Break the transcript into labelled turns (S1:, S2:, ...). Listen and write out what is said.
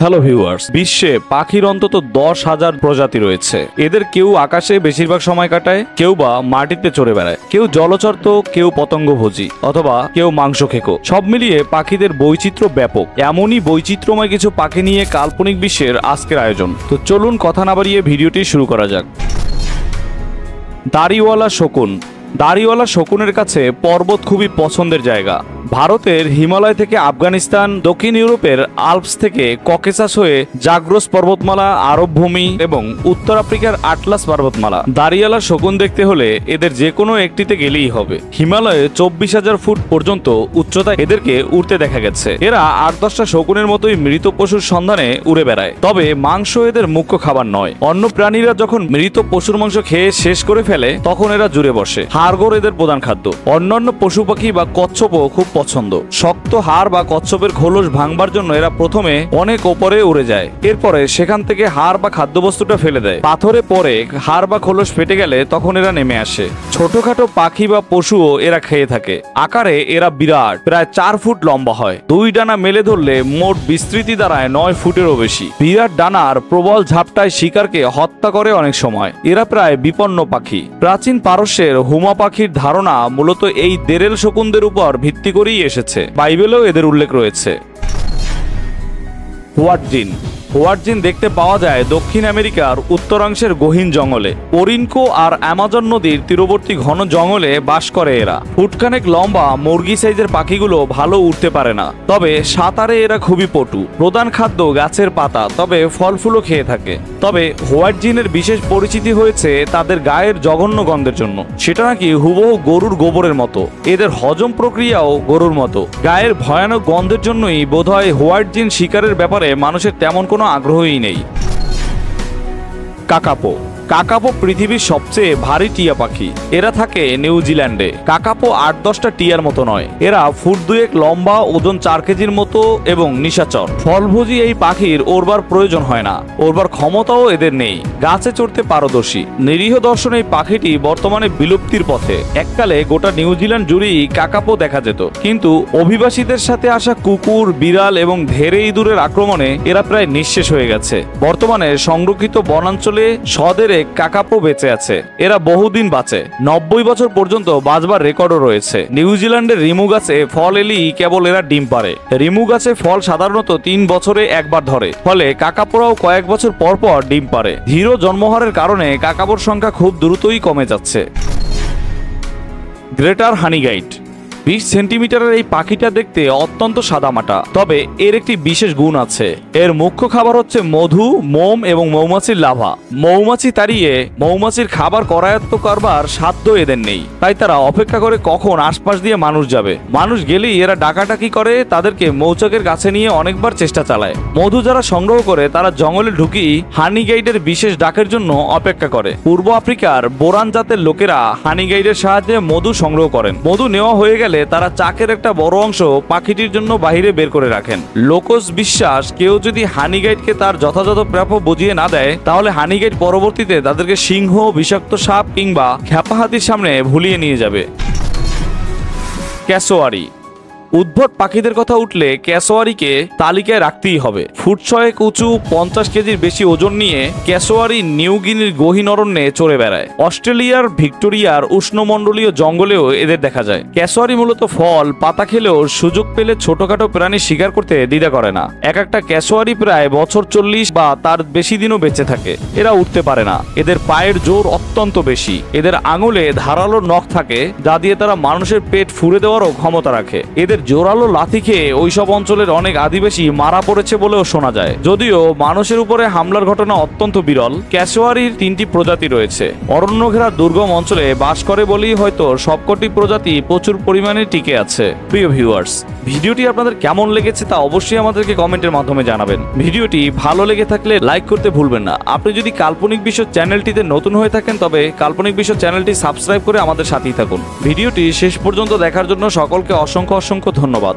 S1: Hello viewers, বিশ্বে পাখির অন্তত 10,000 প্রজাতি রয়েছে। এদের কেউ আকাশে বেশিরভাগ সময় কাটায়, কেউ বা মাটিতে চড়ে বেড়ায়, কেউ জলচর তো কেউ পতঙ্গভোজী অথবা কেউ মাংস খেকো। সব মিলিয়ে পাখিদের বৈচিত্র্য ব্যাপক। এমনই বৈচিত্র্যময় কিছু পাখি নিয়ে কাল্পনিক বিশ্বের আজকের আয়োজন। তো চলুন কথা না বাড়িয়ে ভিডিওটি শুরু করা যাক। দাড়িওয়ালা শকুন। দাড়িওয়ালা শকুনের কাছে পর্বত খুবই পছন্দের জায়গা। ভারতের হিমালয় থেকে আফগানিস্তান, দক্ষিণ ইউরোপের আল্পস থেকে ককেসাস হয়ে জাগ্রস পর্বতমালা, আরব ভূমি এবং উত্তর আফ্রিকার আটলাস পর্বতমালা। দাড়িওয়ালা শকুন দেখতে হলে এদের যে কোনো একটিতে গেলেই হবে। হিমালয়ে 24,000 ফুট পর্যন্ত উচ্চতায় এদেরকে উড়তে দেখা গেছে। এরা 8-10টা শকুনের মতোই মৃত পশুর সন্ধানে উড়ে বেড়ায়। তবে মাংস এদের মুখ্য খাবার নয়। অন্য প্রাণীরা যখন মৃত পশুর মাংস খেয়ে শেষ করে ফেলে তখন এরা জুড়ে বসে। হাড়গোড় এদের প্রধান খাদ্য। অন্যান্য পশু পাখি বা কচ্ছপও খুব পছন্দ। শক্ত হাড় বা কচ্ছপের খোলস ভাঙবার জন্য এরা প্রথমে অনেক ওপরে উড়ে যায়, এরপরে সেখান থেকে হাড় বা খাদ্যবস্তুটা ফেলে দেয়। পাথরে পরে হাড় বা খোলস ফেটে গেলে তখন এরা নেমে আসে। ছোটখাটো পাখি বা পশুও এরা খেয়ে থাকে। আকারে এরা বিরাট, প্রায় 4 ফুট লম্বা হয়। 2 ডানা মেলে ধরলে মোট বিস্তৃতি দাঁড়ায় 9 ফুটেরও বেশি। বিরাট ডানার প্রবল ঝাপটায় শিকারকে হত্যা করে অনেক সময়। এরা প্রায় বিপন্ন পাখি। প্রাচীন পারস্যের হুমা পাখির ধারণা মূলত এই দেরেল শকুনদের উপর ভিত্তি করেই এসেছে। বাইবেলেও এদের উল্লেখ রয়েছে। হোয়াইট জিন। হোয়াইট জিন দেখতে পাওয়া যায় দক্ষিণ আমেরিকার উত্তরাংশের গহীন জঙ্গলে। ওরিনকো আর অ্যামাজন নদীর তীরবর্তী ঘন জঙ্গলে বাস করে এরা। ফুটখানেক লম্বা মুরগি সাইজের পাখিগুলো ভালো উঠতে পারে না, তবে সাঁতারে এরা খুবই পটু। প্রধান খাদ্য গাছের পাতা, তবে ফল ফুলও খেয়ে থাকে। তবে হোয়াইট জিনের বিশেষ পরিচিতি হয়েছে তাদের গায়ের জঘন্য গন্ধের জন্য। সেটা নাকি হুবহু গরুর গোবরের মতো। এদের হজম প্রক্রিয়াও গরুর মতো। গায়ের ভয়ানক গন্ধের জন্যই বোধহয় হোয়াইট জিন শিকারের ব্যাপারে মানুষের তেমন কোনো আগ্রহই নেই। কাকাপো। কাকাপো পৃথিবীর সবচেয়ে ভারী টিয়া পাখি। এরা থাকে নিউজিল্যান্ডে। কাকাপো 8-10টা টিয়ার মতো নয়। এরা ফুট 2 লম্বা, ওজন 4 কেজির মতো এবং নিশাচর। ফলভোজী এই পাখির ওড়বার প্রয়োজন হয় না। ওড়বার ক্ষমতাও এদের নেই। গাছে চড়তে পারদর্শী। নিরীহ দর্শন এই পাখিটি বর্তমানে বিলুপ্তির পথে। এককালে গোটা নিউজিল্যান্ড জুড়েই কাকাপো দেখা যেত, কিন্তু অভিবাসীদের সাথে আসা কুকুর, বিড়াল এবং ধেড়ে ইঁদুরের আক্রমণে এরা প্রায় নিঃশেষ হয়ে গেছে। বর্তমানে সংরক্ষিত বনাঞ্চলে সদের কাকাপো বেঁচে আছে। এরা বহুদিন বাঁচে। 90 বছর পর্যন্ত বাঁচবার রেকর্ডও রয়েছে। নিউজিল্যান্ডের রিমু গাছে ফল এলেই কেবল এরা ডিম পারে। রিমু গাছে ফল সাধারণত 3 বছরে একবার ধরে, ফলে কাকাপোরাও কয়েক বছর পর পর ডিম পারে। ধীর জন্মহারের কারণে কাকাপোর সংখ্যা খুব দ্রুতই কমে যাচ্ছে। গ্রেটার হানিগাইট। 20 সেন্টিমিটারের এই পাখিটা দেখতে অত্যন্ত সাদামাটা, তবে এর একটি বিশেষ গুণ আছে। এর মুখ্য খাবার হচ্ছে মধু, মোম এবং মৌমাছির লাভা। মৌমাছি তাড়িয়ে মৌমাছির খাবার করায়ত্ত করবার সাধ্য এদের নেই, তাই তারা অপেক্ষা করে কখন আশপাশ দিয়ে মানুষ যাবে। মানুষ গেলেই এরা ডাকাডাকি করে তাদেরকে মৌচাকের কাছে নিয়ে অনেকবার চেষ্টা চালায়। মধু যারা সংগ্রহ করে তারা জঙ্গলে ঢুকি হানিগাইডের বিশেষ ডাকের জন্য অপেক্ষা করে। পূর্ব আফ্রিকার বোরান জাতের লোকেরা হানিগাইডের সাহায্যে মধু সংগ্রহ করেন। মধু নেওয়া হয়ে গেলে তারা চাকের একটা বড় অংশ পাখিটির জন্য বাহিরে বের করে রাখেন। লোকজ বিশ্বাস, কেউ যদি হানিগাইডকে তার যথাযথ প্রাপ্য বুঝিয়ে না দেয় তাহলে হানিগাইড পরবর্তীতে তাদেরকে সিংহ, বিষাক্ত সাপ কিংবা খ্যাপা হাতির সামনে ভুলিয়ে নিয়ে যাবে। ক্যাসোয়ারি। উদ্ভট পাখিদের কথা উঠলে ক্যাসোয়ারিকে তালিকায় রাখতেই হবে। ফুট 6 উঁচু, 50 কেজির বেশি ওজন নিয়ে ক্যাসোয়ারি নিউগিনির গহীন অরণ্যে চড়ে বেড়ায়। অস্ট্রেলিয়ার ভিক্টোরিয়ার উষ্ণমণ্ডলীয় জঙ্গলেও এদের দেখা যায়। ক্যাসোয়ারি মূলত ফল পাতা খেলেও সুযোগ পেলে ছোটখাটো প্রাণী শিকার করতে দ্বিধা করে না। একটা ক্যাসোয়ারি প্রায় বছর 40 বা তার বেশি দিনও বেঁচে থাকে। এরা উঠতে পারে না। এদের পায়ের জোর অত্যন্ত বেশি। এদের আঙুলে ধারালো নখ থাকে, যা দিয়ে তারা মানুষের পেট ফুঁড়ে দেওয়ারও ক্ষমতা রাখে। এদের জোরালো লাথি খেয়ে ওইসব অঞ্চলের অনেক আদিবাসী মারা পড়েছে বলেও শোনা যায়। যদিও মানুষের উপরে হামলার ঘটনা অত্যন্ত বিরল। ক্যাসোয়ারির 3টি প্রজাতি রয়েছে। অরণ্য ঘেরা দুর্গম অঞ্চলে বাস করে বলেই হয়তো সবকটি প্রজাতি প্রচুর পরিমাণে টিকে আছে। প্রিয় ভিউয়ার্স, ভিডিওটি আপনাদের কেমন লেগেছে তা অবশ্যই আমাদেরকে কমেন্টের মাধ্যমে জানাবেন। ভিডিওটি ভালো লেগে থাকলে লাইক করতে ভুলবেন না। আপনি যদি কাল্পনিক বিশ্ব চ্যানেলটিতে নতুন হয়ে থাকেন তবে কাল্পনিক বিশ্ব চ্যানেলটি সাবস্ক্রাইব করে আমাদের সাথেই থাকুন। ভিডিওটি শেষ পর্যন্ত দেখার জন্য সকলকে অসংখ্য ধন্যবাদ।